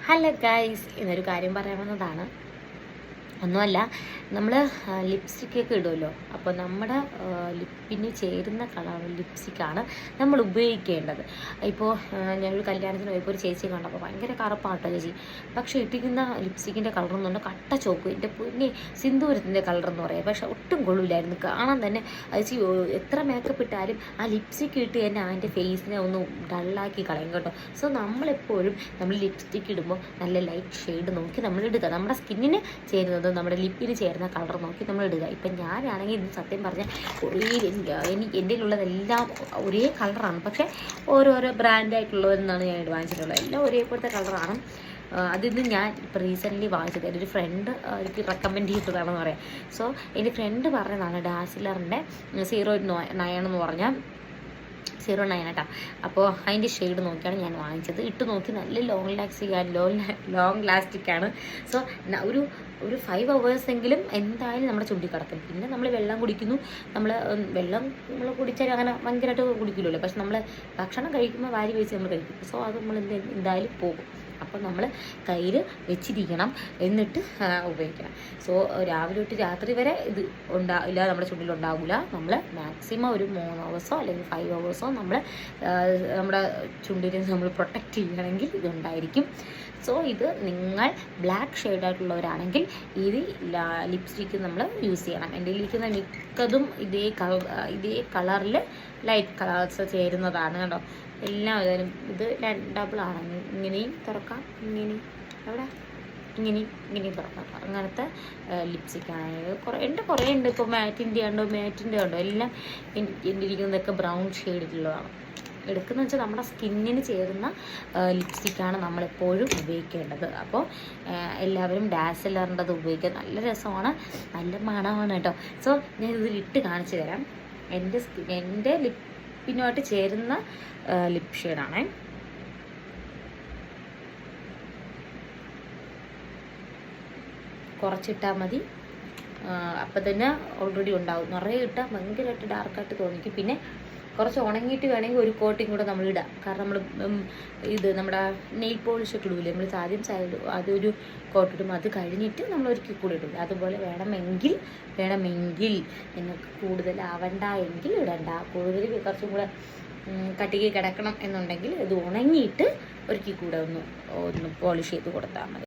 Hello guys, ഇന്നൊരു കാര്യം പറയാൻ വന്നതാണ്. ഒന്നുമല്ല, നമ്മൾ ലിപ്സ്റ്റിക്കൊക്കെ ഇടുമല്ലോ. അപ്പോൾ നമ്മുടെ ലിപ്പിന് ചേരുന്ന കളർ ലിപ്സ്റ്റിക്കാണ് നമ്മൾ ഉപയോഗിക്കേണ്ടത്. ഇപ്പോൾ ഞാനൊരു കല്യാണത്തിന് പോയപ്പോൾ ഒരു ചേച്ചി കണ്ടപ്പോൾ ഭയങ്കര കറുപ്പാട്ടോ ചേച്ചി, പക്ഷേ ഇട്ടിരിക്കുന്ന ലിപ്സ്റ്റിക്കിൻ്റെ കളറെന്ന് പറഞ്ഞാൽ കട്ട ചോക്ക്, എൻ്റെ പൊന്നെ സിന്ദൂരത്തിൻ്റെ കളറെന്ന് പറയാം. പക്ഷെ ഒട്ടും കൊള്ളില്ലായിരുന്നു കാണാൻ തന്നെ. ചേച്ചി എത്ര മേക്കപ്പ് ഇട്ടാലും ആ ലിപ്സ്റ്റിക്ക് ഇട്ട് തന്നെ അതിൻ്റെ ഫേസിനെ ഒന്ന് ഡള്ളാക്കി കളയും കേട്ടോ. സോ നമ്മളെപ്പോഴും നമ്മൾ ലിപ്സ്റ്റിക്ക് ഇടുമ്പോൾ നല്ല ലൈറ്റ് ഷെയ്ഡ് നോക്കി നമ്മൾ ഇടുക. നമ്മുടെ സ്കിന്നിന് ചേരുന്നത്, നമ്മുടെ ലിപ്പിന് ചേരുന്ന കളർ നോക്കി നമ്മൾ ഇടുക. ഇപ്പം ഞാനാണെങ്കിൽ ഇന്ന് സത്യം പറഞ്ഞാൽ എനിക്ക് എൻ്റെ ഉള്ളതെല്ലാം ഒരേ കളറാണ്, പക്ഷേ ഓരോരോ ബ്രാൻഡായിട്ടുള്ളതെന്നാണ് ഞാൻ വാങ്ങിച്ചിട്ടുള്ളത്. എല്ലാം ഒരേപോലത്തെ കളറാണ്. അതിന്ന് ഞാൻ ഇപ്പോൾ റീസെൻ്റ്ലി വാങ്ങിച്ചത്. എൻ്റെ ഒരു ഫ്രണ്ട് എനിക്ക് റെക്കമെൻഡ് ചെയ്തതാണെന്ന് പറയാം. സോ എൻ്റെ ഫ്രണ്ട് പറഞ്ഞതാണ് ഡാസിലറിൻ്റെ 09 എന്ന് പറഞ്ഞാൽ 09 കേട്ടോ. അപ്പോൾ അതിൻ്റെ ഷെയ്ഡ് നോക്കിയാണ് ഞാൻ വാങ്ങിച്ചത്. ഇട്ട് നോക്കി നല്ല ലോങ് ലാസ്റ്റിക്കാണ്. സോ ഒരു 5 hours എങ്കിലും എന്തായാലും നമ്മുടെ ചുണ്ടി കിടക്കും. പിന്നെ നമ്മൾ വെള്ളം കുടിക്കുന്നു. വെള്ളം കുടിച്ചാൽ അങ്ങനെ ഭയങ്കരമായിട്ട് കുടിക്കില്ലല്ലോ. പക്ഷെ നമ്മൾ ഭക്ഷണം കഴിക്കുമ്പോൾ വാരി വെച്ച് നമ്മൾ കഴിക്കും. സോ അത് നമ്മൾ എന്തായാലും പോകും. അപ്പോൾ നമ്മൾ കയ്യിൽ വെച്ചിരിക്കണം, എന്നിട്ട് ഉപയോഗിക്കണം. സോ രാവിലെ തൊട്ട് രാത്രി വരെ ഇത് ഉണ്ടാവില്ല, നമ്മുടെ ചുണ്ടിൽ ഉണ്ടാവില്ല. നമ്മൾ മാക്സിമം ഒരു 3 hours അല്ലെങ്കിൽ 5 hours നമ്മൾ നമ്മുടെ ചുണ്ടിനെ നമ്മൾ പ്രൊട്ടക്റ്റ് ചെയ്യണമെങ്കിൽ ഇതുണ്ടായിരിക്കും. സോ ഇത് നിങ്ങൾ ബ്ലാക്ക് ഷെയ്ഡായിട്ടുള്ളവരാണെങ്കിൽ ഇത് ലിപ്സ്റ്റിക്ക് നമ്മൾ യൂസ് ചെയ്യണം. എൻ്റെ ഇരിക്കുന്ന മിക്കതും ഇതേ കളറിൽ ലൈറ്റ് കളേഴ്സ് ചേരുന്നതാണ് കേട്ടോ. എല്ലാവരും ഇത് ഡബിളാണ്. ഇങ്ങനെയും തുറക്കാം, ഇങ്ങനെയും ഇങ്ങനെയും തുറക്കാം. അങ്ങനത്തെ ലിപ്സ്റ്റിക്കാണ് കുറേ ഉണ്ട്. ഇപ്പോൾ മാറ്റിൻ്റെ ഉണ്ടോ എല്ലാം എൻ്റെ ഇരിക്കുന്നതൊക്കെ ബ്രൗൺ ഷെയ്ഡിലുള്ളതാണ്. എടുക്കുന്ന വെച്ചാൽ നമ്മുടെ സ്കിന്നിന് ചേരുന്ന ലിപ്സ്റ്റിക്കാണ് നമ്മളെപ്പോഴും ഉപയോഗിക്കേണ്ടത്. അപ്പോൾ എല്ലാവരും ഡാസിലറിൻ്റെത് ഉപയോഗിക്കുക. നല്ല രസമാണ്, നല്ല മണമാണ് കേട്ടോ. സോ ഞാൻ ഇതിൽ ഇട്ട് കാണിച്ചു തരാം. എൻ്റെ ലിപ്പിനുമായിട്ട് ചേരുന്ന ലിപ് ഷെയ്ഡാണ്. കുറച്ചിട്ടാൽ മതി, അപ്പം തന്നെ ഓൾറെഡി ഉണ്ടാവും. നിറയെ ഇട്ടാൽ ഭയങ്കരമായിട്ട് ഡാർക്കായിട്ട് തോന്നിക്കും. പിന്നെ കുറച്ച് ഉണങ്ങിയിട്ട് വേണമെങ്കിൽ ഒരു കോട്ടിങ് കൂടെ നമ്മൾ ഇടാം. കാരണം നമ്മുടെ നെയിൽ പോളിഷൊക്കെ ഇടൂലേ, നമ്മൾ ആദ്യം അതൊരു കോട്ടിടും. അത് കഴിഞ്ഞിട്ട് നമ്മൾ ഒരിക്കൽ കൂടെ ഇടില്ല. അതുപോലെ വേണമെങ്കിൽ നിങ്ങൾക്ക് കൂടുതലാവണ്ട എങ്കിൽ ഇടണ്ട. കൂടുതൽ കുറച്ചും കൂടെ കട്ടിക്ക് കിടക്കണം എന്നുണ്ടെങ്കിൽ ഇത് ഉണങ്ങിയിട്ട് ഒരിക്കൽ കൂടെ ഒന്ന് പോളിഷ് ചെയ്ത് കൊടുത്താൽ മതി.